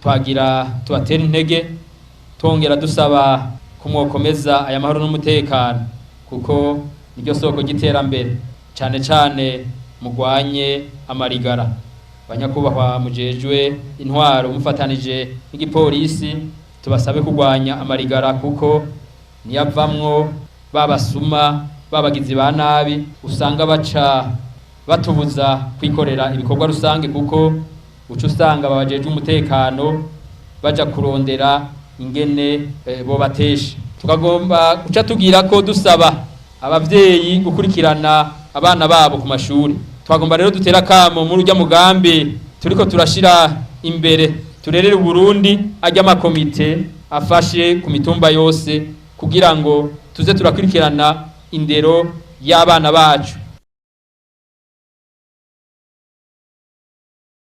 twagira tubatera intege tongera dusaba kumwokomeza aya mahoro n'umutekano kuko niryo soko ry'iterambere cyane cyane mugwanye amarigara. Banyakubahwa mujejwe intwaro mufatanije n'igipolisi tubasabe kugwanya amarigara kuko niyavamwo babasuma babagizi ba nabi usanga baca batubuza kwikorera ibikorwa rusange kuko uca usanga babajejwe umutekano baja kurondera ingene bo batesha. Tukagomba guca tugira ko dusaba abavyeyi gukurikirana abana babo ku mashuri. Twagomba rero dutera kamo muri urya mugambi turiko turashira imbere turerere Burundi ajya amakomite afashe ku mitumba yose kugira ngo tuze turakurikirana indero y'abana bacu.